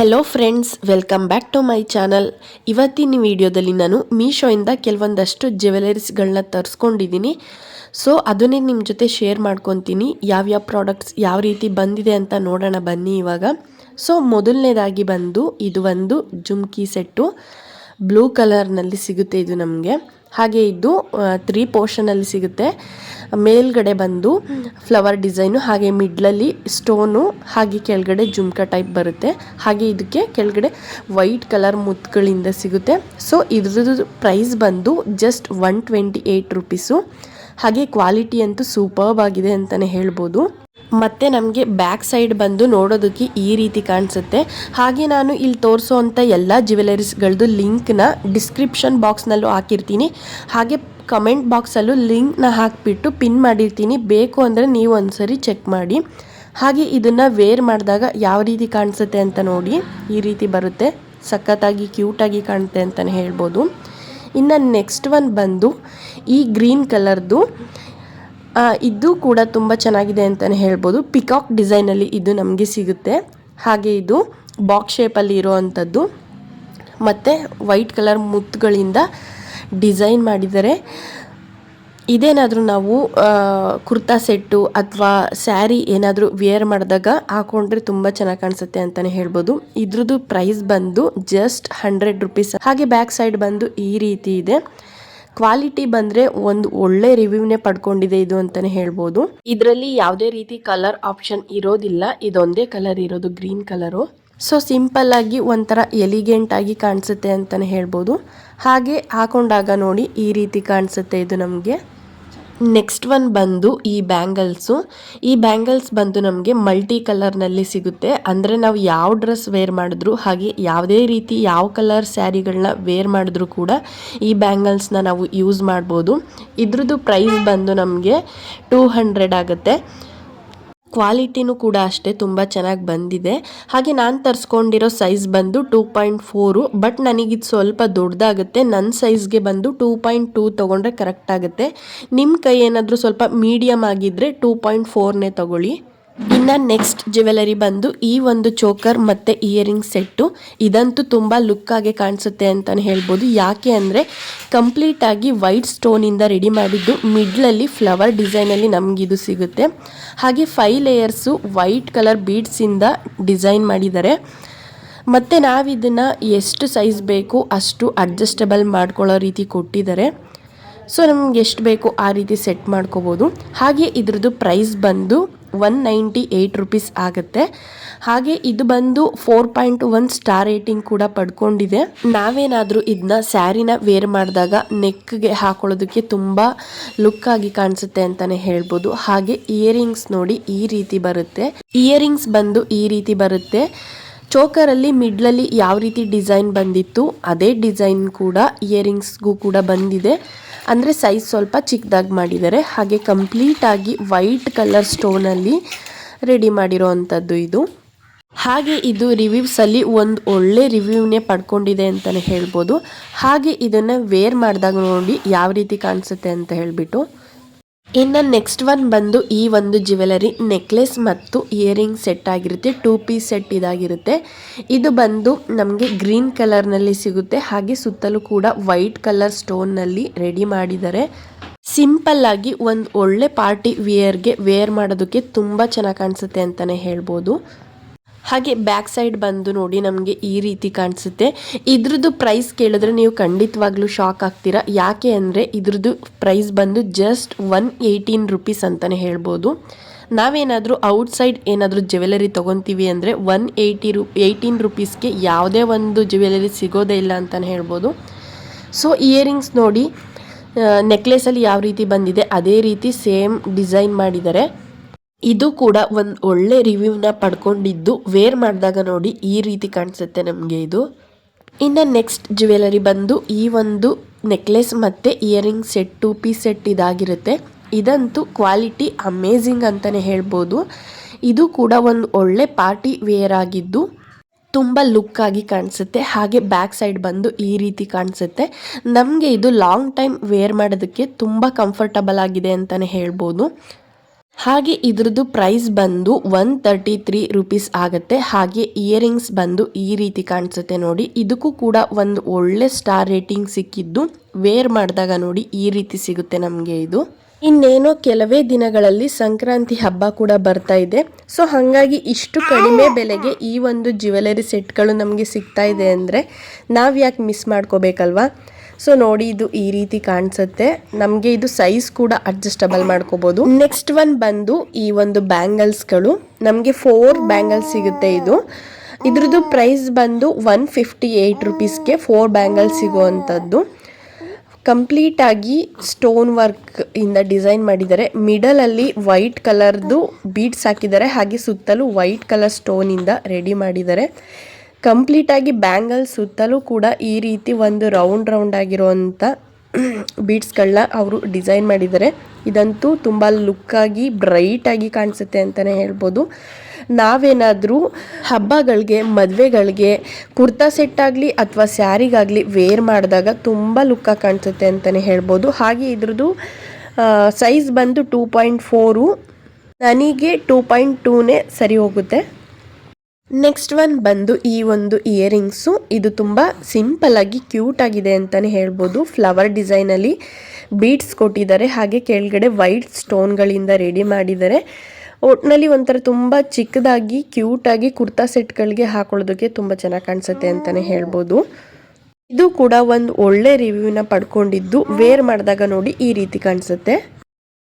Hello friends, welcome back to my channel. ಇವತ್ತಿನ ವಿಡಿಯೋದಲ್ಲಿ ನಾನು ಮೀಶೋಯಿಂದ ಕೆಲವೊಂದಷ್ಟು ಜ್ಯುವೆಲರೀಸ್ಗಳನ್ನ ತರಿಸ್ಕೊಂಡಿದ್ದೀನಿ. ಸೊ ಅದನ್ನೇ ನಿಮ್ಮ ಜೊತೆ ಶೇರ್ ಮಾಡ್ಕೊತೀನಿ. ಯಾವ್ಯಾವ ಪ್ರಾಡಕ್ಟ್ಸ್ ಯಾವ ರೀತಿ ಬಂದಿದೆ ಅಂತ ನೋಡೋಣ ಬನ್ನಿ ಇವಾಗ. ಸೊ ಮೊದಲನೇದಾಗಿ ಬಂದು ಇದು ಒಂದು ಜುಮ್ಕಿ ಸೆಟ್ಟು, ಬ್ಲೂ ಕಲರ್ನಲ್ಲಿ ಸಿಗುತ್ತೆ ಇದು ನಮಗೆ. ಹಾಗೆ ಇದು 3 ಪೋರ್ಷನಲ್ಲಿ ಸಿಗುತ್ತೆ. ಮೇಲ್ಗಡೆ ಬಂದು ಫ್ಲವರ್ ಡಿಸೈನು, ಹಾಗೆ ಮಿಡ್ಲಲ್ಲಿ ಸ್ಟೋನು, ಹಾಗೆ ಕೆಳಗಡೆ ಜುಮ್ಕಾ ಟೈಪ್ ಬರುತ್ತೆ. ಹಾಗೆ ಇದಕ್ಕೆ ಕೆಳಗಡೆ ವೈಟ್ ಕಲರ್ ಮುತ್ತುಗಳಿಂದ ಸಿಗುತ್ತೆ. ಸೊ ಇದ್ರದ್ದು ಪ್ರೈಸ್ ಬಂದು ಜಸ್ಟ್ 128 ರುಪೀಸು. ಹಾಗೆ ಕ್ವಾಲಿಟಿ ಅಂತೂ ಸೂಪರ್ಬ್ ಆಗಿದೆ ಅಂತಲೇ ಹೇಳ್ಬೋದು. ಮತ್ತು ನಮಗೆ ಬ್ಯಾಕ್ ಸೈಡ್ ಬಂದು ನೋಡೋದಕ್ಕೆ ಈ ರೀತಿ ಕಾಣಿಸುತ್ತೆ. ಹಾಗೆ ನಾನು ಇಲ್ಲಿ ತೋರಿಸೋವಂಥ ಎಲ್ಲ ಜ್ಯುವೆಲರೀಸ್ಗಳದ್ದು ಲಿಂಕ್ನ ಡಿಸ್ಕ್ರಿಪ್ಷನ್ ಬಾಕ್ಸ್ನಲ್ಲೂ ಹಾಕಿರ್ತೀನಿ. ಹಾಗೆ ಕಮೆಂಟ್ ಬಾಕ್ಸಲ್ಲೂ ಲಿಂಕ್ನ ಹಾಕಿಬಿಟ್ಟು ಪಿನ್ ಮಾಡಿರ್ತೀನಿ. ಬೇಕು ಅಂದರೆ ನೀವು ಒಂದ್ಸರಿ ಚೆಕ್ ಮಾಡಿ. ಹಾಗೆ ಇದನ್ನು ವೇರ್ ಮಾಡಿದಾಗ ಯಾವ ರೀತಿ ಕಾಣಿಸುತ್ತೆ ಅಂತ ನೋಡಿ. ಈ ರೀತಿ ಬರುತ್ತೆ, ಸಖತ್ತಾಗಿ ಕ್ಯೂಟಾಗಿ ಕಾಣುತ್ತೆ ಅಂತಲೇ ಹೇಳ್ಬೋದು. ಇನ್ನು ನೆಕ್ಸ್ಟ್ ಒನ್ ಬಂದು ಈ ಗ್ರೀನ್ ಕಲರ್ದು, ಇದು ಕೂಡ ತುಂಬ ಚೆನ್ನಾಗಿದೆ ಅಂತಲೇ ಹೇಳ್ಬೋದು. ಪಿಕಾಕ್ ಡಿಸೈನಲ್ಲಿ ಇದು ನಮಗೆ ಸಿಗುತ್ತೆ. ಹಾಗೆ ಇದು ಬಾಕ್ಸ್ ಶೇಪಲ್ಲಿ ಇರೋವಂಥದ್ದು ಮತ್ತು ವೈಟ್ ಕಲರ್ ಮುತ್ತುಗಳಿಂದ ಡಿಸೈನ್ ಮಾಡಿದ್ದಾರೆ. ಇದೇನಾದರೂ ನಾವು ಕುರ್ತಾ ಸೆಟ್ಟು ಅಥವಾ ಸ್ಯಾರಿ ಏನಾದರೂ ವೇರ್ ಮಾಡಿದಾಗ ಹಾಕೊಂಡ್ರೆ ತುಂಬ ಚೆನ್ನಾಗಿ ಕಾಣಿಸುತ್ತೆ ಅಂತಲೇ ಹೇಳ್ಬೋದು. ಇದ್ರದ್ದು ಪ್ರೈಸ್ ಬಂದು ಜಸ್ಟ್ 100 ರುಪೀಸ್. ಹಾಗೆ ಬ್ಯಾಕ್ ಸೈಡ್ ಬಂದು ಈ ರೀತಿ ಇದೆ. ಕ್ವಾಲಿಟಿ ಬಂದರೆ ಒಂದು ಒಳ್ಳೆ ರಿವ್ಯೂನೇ ಪಡ್ಕೊಂಡಿದೆ ಇದು ಅಂತಲೇ ಹೇಳ್ಬೋದು. ಇದರಲ್ಲಿ ಯಾವುದೇ ರೀತಿ ಕಲರ್ ಆಪ್ಷನ್ ಇರೋದಿಲ್ಲ, ಇದೊಂದೇ ಕಲರ್ ಇರೋದು, ಗ್ರೀನ್ ಕಲರು. ಸೊ ಸಿಂಪಲ್ ಆಗಿ ಒಂಥರ ಎಲಿಗೆಂಟ್ ಆಗಿ ಕಾಣಿಸುತ್ತೆ ಅಂತಲೇ ಹೇಳ್ಬೋದು. ಹಾಗೆ ಹಾಕೊಂಡಾಗ ನೋಡಿ ಈ ರೀತಿ ಕಾಣಿಸುತ್ತೆ ಇದು ನಮಗೆ. ನೆಕ್ಸ್ಟ್ ಒನ್ ಬಂದು ಈ ಬ್ಯಾಂಗಲ್ಸು. ಈ ಬ್ಯಾಂಗಲ್ಸ್ ಬಂದು ನಮಗೆ ಮಲ್ಟಿ ಕಲರ್ನಲ್ಲಿ ಸಿಗುತ್ತೆ. ಅಂದರೆ ನಾವು ಯಾವ ಡ್ರೆಸ್ ವೇರ್ ಮಾಡಿದ್ರು, ಹಾಗೆ ಯಾವುದೇ ರೀತಿ ಯಾವ ಕಲರ್ ಸ್ಯಾರಿಗಳನ್ನ ವೇರ್ ಮಾಡಿದ್ರು ಕೂಡ ಈ ಬ್ಯಾಂಗಲ್ಸ್ನ ನಾವು ಯೂಸ್ ಮಾಡ್ಬೋದು. ಇದ್ರದ್ದು ಪ್ರೈಸ್ ಬಂದು ನಮಗೆ 200 ಆಗುತ್ತೆ. ಕ್ವಾಲಿಟಿನೂ ಕೂಡ ಅಷ್ಟೇ ತುಂಬ ಚೆನ್ನಾಗಿ ಬಂದಿದೆ. ಹಾಗೆ ನಾನು ತರಿಸ್ಕೊಂಡಿರೋ ಸೈಜ್ ಬಂದು 2.4, ಬಟ್ ನನಗಿದು ಸ್ವಲ್ಪ ದೊಡ್ಡದಾಗುತ್ತೆ. ನನ್ನ ಸೈಜ್ಗೆ ಬಂದು 2.2 ತೊಗೊಂಡ್ರೆ ಕರೆಕ್ಟ್ ಆಗುತ್ತೆ. ನಿಮ್ಮ ಕೈ ಏನಾದರೂ ಸ್ವಲ್ಪ ಮೀಡಿಯಮ್ ಆಗಿದ್ದರೆ 2.4ನೇ ತೊಗೊಳ್ಳಿ. ಇನ್ನು ನೆಕ್ಸ್ಟ್ ಜ್ಯುವೆಲರಿ ಬಂದು ಈ ಒಂದು ಚೋಕರ್ ಮತ್ತು ಇಯರಿಂಗ್ ಸೆಟ್ಟು. ಇದಂತೂ ತುಂಬ ಲುಕ್ಕಾಗಿ ಕಾಣಿಸುತ್ತೆ ಅಂತಲೇ ಹೇಳ್ಬೋದು. ಯಾಕೆ ಅಂದರೆ ಕಂಪ್ಲೀಟಾಗಿ ವೈಟ್ ಸ್ಟೋನಿಂದ ರೆಡಿ ಮಾಡಿದ್ದು, ಮಿಡ್ಲಲ್ಲಿ ಫ್ಲವರ್ ಡಿಸೈನಲ್ಲಿ ನಮಗಿದು ಸಿಗುತ್ತೆ. ಹಾಗೆ 5 ಲೇಯರ್ಸು ವೈಟ್ ಕಲರ್ ಬೀಡ್ಸಿಂದ ಡಿಸೈನ್ ಮಾಡಿದ್ದಾರೆ. ಮತ್ತು ನಾವಿದನ್ನು ಎಷ್ಟು ಸೈಜ್ ಬೇಕು ಅಷ್ಟು ಅಡ್ಜಸ್ಟಬಲ್ ಮಾಡ್ಕೊಳ್ಳೋ ರೀತಿ ಕೊಟ್ಟಿದ್ದಾರೆ. ಸೊ ನಮ್ಗೆ ಎಷ್ಟು ಬೇಕು ಆ ರೀತಿ ಸೆಟ್ ಮಾಡ್ಕೋಬೋದು. ಹಾಗೆ ಇದ್ರದ್ದು ಪ್ರೈಸ್ ಬಂದು 198 ರುಪೀಸ್ ಆಗುತ್ತೆ. ಹಾಗೆ ಇದು ಬಂದು 4.1 ಸ್ಟಾರ್ ರೇಟಿಂಗ್ ಕೂಡ ಪಡ್ಕೊಂಡಿದೆ. ನಾವೇನಾದರೂ ಇದನ್ನ ಸ್ಯಾರಿನ ವೇರ್ ಮಾಡಿದಾಗ ನೆಕ್ಗೆ ಹಾಕೊಳ್ಳೋದಕ್ಕೆ ತುಂಬ ಲುಕ್ಕಾಗಿ ಕಾಣಿಸುತ್ತೆ ಅಂತಲೇ ಹೇಳ್ಬೋದು. ಹಾಗೆ ಇಯರಿಂಗ್ಸ್ ನೋಡಿ ಈ ರೀತಿ ಬರುತ್ತೆ. ಇಯರಿಂಗ್ಸ್ ಬಂದು ಈ ರೀತಿ ಬರುತ್ತೆ. ಚೋಕರಲ್ಲಿ ಮಿಡ್ಲಲ್ಲಿ ಯಾವ ರೀತಿ ಡಿಸೈನ್ ಬಂದಿತ್ತು ಅದೇ ಡಿಸೈನ್ ಕೂಡ ಇಯರಿಂಗ್ಸ್ಗೂ ಕೂಡ ಬಂದಿದೆ. ಅಂದರೆ ಸೈಜ್ ಸ್ವಲ್ಪ ಚಿಕ್ಕದಾಗಿ ಮಾಡಿದ್ದಾರೆ. ಹಾಗೆ ಕಂಪ್ಲೀಟಾಗಿ ವೈಟ್ ಕಲರ್ ಸ್ಟೋನಲ್ಲಿ ರೆಡಿ ಮಾಡಿರೋ ಅಂಥದ್ದು ಇದು. ಹಾಗೆ ಇದು ರಿವ್ಯೂಸಲ್ಲಿ ಒಂದು ಒಳ್ಳೆ ರಿವ್ಯೂನೇ ಪಡ್ಕೊಂಡಿದೆ ಅಂತಲೇ ಹೇಳ್ಬೋದು. ಹಾಗೆ ಇದನ್ನು ವೇರ್ ಮಾಡಿದಾಗ ನೋಡಿ ಯಾವ ರೀತಿ ಕಾಣಿಸುತ್ತೆ ಅಂತ ಹೇಳಿಬಿಟ್ಟು. ಇನ್ನು ನೆಕ್ಸ್ಟ್ ಒನ್ ಬಂದು ಈ ಒಂದು ಜ್ಯುವೆಲರಿ ನೆಕ್ಲೆಸ್ ಮತ್ತು ಇಯರಿಂಗ್ ಸೆಟ್ ಆಗಿರುತ್ತೆ. 2 ಪೀಸ್ ಸೆಟ್ ಇದಾಗಿರುತ್ತೆ. ಇದು ಬಂದು ನಮಗೆ ಗ್ರೀನ್ ಕಲರ್ನಲ್ಲಿ ಸಿಗುತ್ತೆ. ಹಾಗೆ ಸುತ್ತಲೂ ಕೂಡ ವೈಟ್ ಕಲರ್ ಸ್ಟೋನ್ನಲ್ಲಿ ರೆಡಿ ಮಾಡಿದ್ದಾರೆ. ಸಿಂಪಲ್ ಆಗಿ ಒಂದು ಒಳ್ಳೆ ಪಾರ್ಟಿ ವೇರ್ಗೆ ವೇರ್ ಮಾಡೋದಕ್ಕೆ ತುಂಬ ಚೆನ್ನಾಗಿ ಕಾಣಿಸುತ್ತೆ ಅಂತಲೇ ಹೇಳ್ಬೋದು. ಹಾಗೆ ಬ್ಯಾಕ್ ಸೈಡ್ ಬಂದು ನೋಡಿ ನಮಗೆ ಈ ರೀತಿ ಕಾಣಿಸುತ್ತೆ. ಇದ್ರದ್ದು ಪ್ರೈಸ್ ಕೇಳಿದ್ರೆ ನೀವು ಖಂಡಿತವಾಗ್ಲೂ ಶಾಕ್ ಆಗ್ತೀರಾ. ಯಾಕೆ ಅಂದರೆ ಇದ್ರದ್ದು ಪ್ರೈಸ್ ಬಂದು ಜಸ್ಟ್ 118 ರುಪೀಸ್ ಅಂತಲೇ ಹೇಳ್ಬೋದು. ನಾವೇನಾದರೂ ಔಟ್ಸೈಡ್ ಏನಾದರೂ ಜ್ಯುವೆಲರಿ ತೊಗೊತೀವಿ ಅಂದರೆ 18 ರುಪೀಸ್ಗೆ ಯಾವುದೇ ಒಂದು ಜ್ಯುವೆಲರಿ ಸಿಗೋದೇ ಇಲ್ಲ ಅಂತಲೇ ಹೇಳ್ಬೋದು. ಸೊ ಇಯರಿಂಗ್ಸ್ ನೋಡಿ, ನೆಕ್ಲೆಸಲ್ಲಿ ಯಾವ ರೀತಿ ಬಂದಿದೆ ಅದೇ ರೀತಿ ಸೇಮ್ ಡಿಸೈನ್ ಮಾಡಿದ್ದಾರೆ. ಇದು ಕೂಡ ಒಂದು ಒಳ್ಳೆ ರಿವ್ಯೂನ ಪಡ್ಕೊಂಡಿದ್ದು, ವೇರ್ ಮಾಡಿದಾಗ ನೋಡಿ ಈ ರೀತಿ ಕಾಣಿಸುತ್ತೆ ನಮಗೆ ಇದು. ಇನ್ನು ನೆಕ್ಸ್ಟ್ ಜ್ಯುವೆಲರಿ ಬಂದು ಈ ಒಂದು ನೆಕ್ಲೆಸ್ ಮತ್ತು ಇಯರಿಂಗ್ ಸೆಟ್ 2 ಪೀಸ್ ಸೆಟ್ ಇದಾಗಿರುತ್ತೆ. ಇದಂತೂ ಕ್ವಾಲಿಟಿ ಅಮೇಝಿಂಗ್ ಅಂತಲೇ ಹೇಳ್ಬೋದು. ಇದು ಕೂಡ ಒಂದು ಒಳ್ಳೆ ಪಾರ್ಟಿ ವೇರ್ ಆಗಿದ್ದು ತುಂಬ ಲುಕ್ಕಾಗಿ ಕಾಣಿಸುತ್ತೆ. ಹಾಗೆ ಬ್ಯಾಕ್ ಸೈಡ್ ಬಂದು ಈ ರೀತಿ ಕಾಣಿಸುತ್ತೆ. ನಮಗೆ ಇದು ಲಾಂಗ್ ಟೈಮ್ ವೇರ್ ಮಾಡೋದಕ್ಕೆ ತುಂಬ ಕಂಫರ್ಟಬಲ್ ಆಗಿದೆ ಅಂತಲೇ ಹೇಳ್ಬೋದು. ಹಾಗೆ ಇದ್ರದ್ದು ಪ್ರೈಸ್ ಬಂದು 133 ರುಪೀಸ್ ಆಗುತ್ತೆ. ಹಾಗೆ ಇಯರಿಂಗ್ಸ್ ಬಂದು ಈ ರೀತಿ ಕಾಣಿಸುತ್ತೆ ನೋಡಿ. ಇದಕ್ಕೂ ಕೂಡ ಒಂದು ಒಳ್ಳೆ ಸ್ಟಾರ್ ರೇಟಿಂಗ್ ಸಿಕ್ಕಿದ್ದು. ವೇರ್ ಮಾಡಿದಾಗ ನೋಡಿ ಈ ರೀತಿ ಸಿಗುತ್ತೆ ನಮಗೆ ಇದು. ಇನ್ನೇನೋ ಕೆಲವೇ ದಿನಗಳಲ್ಲಿ ಸಂಕ್ರಾಂತಿ ಹಬ್ಬ ಕೂಡ ಬರ್ತಾ ಇದೆ. ಸೊ ಹಾಗಾಗಿ ಇಷ್ಟು ಕಡಿಮೆ ಬೆಲೆಗೆ ಈ ಒಂದು ಜ್ಯುವೆಲರಿ ಸೆಟ್ಗಳು ನಮಗೆ ಸಿಗ್ತಾ ಇದೆ ಅಂದರೆ ನಾವು ಯಾಕೆ ಮಿಸ್ ಮಾಡ್ಕೋಬೇಕಲ್ವಾ. ಸೊ ನೋಡಿ ಇದು ಈ ರೀತಿ ಕಾಣಿಸುತ್ತೆ. ನಮಗೆ ಇದು ಸೈಜ್ ಕೂಡ ಅಡ್ಜಸ್ಟಬಲ್ ಮಾಡ್ಕೋಬಹುದು. ನೆಕ್ಸ್ಟ್ ಒನ್ ಬಂದು ಈ ಒಂದು ಬ್ಯಾಂಗಲ್ಸ್ಗಳು ನಮಗೆ 4 ಬ್ಯಾಂಗಲ್ಸ್ ಸಿಗುತ್ತೆ. ಇದ್ರದ್ದು ಪ್ರೈಸ್ ಬಂದು 158 ರುಪೀಸ್ಗೆ 4 ಬ್ಯಾಂಗಲ್ಸ್ ಸಿಗುವಂಥದ್ದು. ಕಂಪ್ಲೀಟ್ ಆಗಿ ಸ್ಟೋನ್ ವರ್ಕ್ ಇಂದ ಡಿಸೈನ್ ಮಾಡಿದ್ದಾರೆ. ಮಿಡಲ್ ಅಲ್ಲಿ ವೈಟ್ ಕಲರ್ದು ಬೀಡ್ಸ್ ಹಾಕಿದ್ದಾರೆ. ಹಾಗೆ ಸುತ್ತಲೂ ವೈಟ್ ಕಲರ್ ಸ್ಟೋನ್ ಇಂದ ರೆಡಿ ಮಾಡಿದ್ದಾರೆ. ಕಂಪ್ಲೀಟ್ ಆಗಿ ಬ್ಯಾಂಗಲ್ ಸುತ್ತಲೂ ಕೂಡ ಈ ರೀತಿ ಒಂದು ರೌಂಡ್ ಆಗಿರುವಂಥ ಬೀಡ್ಸ್ಗಳನ್ನ ಅವರು ಡಿಸೈನ್ ಮಾಡಿದ್ದಾರೆ. ಇದಂತೂ ತುಂಬ ಲುಕ್ ಆಗಿ ಬ್ರೈಟ್ ಆಗಿ ಕಾಣಿಸುತ್ತೆ ಅಂತಲೇ ಹೇಳ್ಬೋದು. ನಾವೇನಾದರೂ ಹಬ್ಬಗಳಿಗೆ ಮದುವೆಗಳಿಗೆ ಕುರ್ತಾ ಸೆಟ್ ಆಗಲಿ ಅಥವಾ ಸ್ಯಾರಿಗಾಗಲಿ ವೇರ್ ಮಾಡಿದಾಗ ತುಂಬ ಲುಕ್ಕಾಗಿ ಕಾಣಿಸುತ್ತೆ ಅಂತಲೇ ಹೇಳ್ಬೋದು. ಹಾಗೆ ಇದ್ರದ್ದು ಸೈಜ್ ಬಂದು 2.4, ನನಗೆ 2.2ನೇ ಸರಿ ಹೋಗುತ್ತೆ. ನೆಕ್ಸ್ಟ್ ಒನ್ ಬಂದು ಈ ಒಂದು ಇಯರಿಂಗ್ಸು. ಇದು ತುಂಬ ಸಿಂಪಲ್ ಆಗಿ ಕ್ಯೂಟ್ ಆಗಿದೆ ಅಂತಲೇ ಹೇಳ್ಬೋದು. ಫ್ಲವರ್ ಡಿಸೈನಲ್ಲಿ ಬೀಡ್ಸ್ ಕೊಟ್ಟಿದ್ದಾರೆ. ಹಾಗೆ ಕೆಳಗಡೆ ವೈಟ್ ಸ್ಟೋನ್ಗಳಿಂದ ರೆಡಿ ಮಾಡಿದ್ದಾರೆ. ಒಟ್ಟಿನಲ್ಲಿ ಒಂಥರ ತುಂಬ ಚಿಕ್ಕದಾಗಿ ಕ್ಯೂಟಾಗಿ ಕುರ್ತಾ ಸೆಟ್ಗಳಿಗೆ ಹಾಕೊಳ್ಳೋದಕ್ಕೆ ತುಂಬ ಚೆನ್ನಾಗಿ ಕಾಣಿಸುತ್ತೆ ಅಂತಲೇ ಹೇಳ್ಬೋದು. ಇದು ಕೂಡ ಒಂದು ಒಳ್ಳೆ ರಿವ್ಯೂನ ಪಡ್ಕೊಂಡಿದ್ದು. ವೇರ್ ಮಾಡಿದಾಗ ನೋಡಿ ಈ ರೀತಿ ಕಾಣಿಸುತ್ತೆ.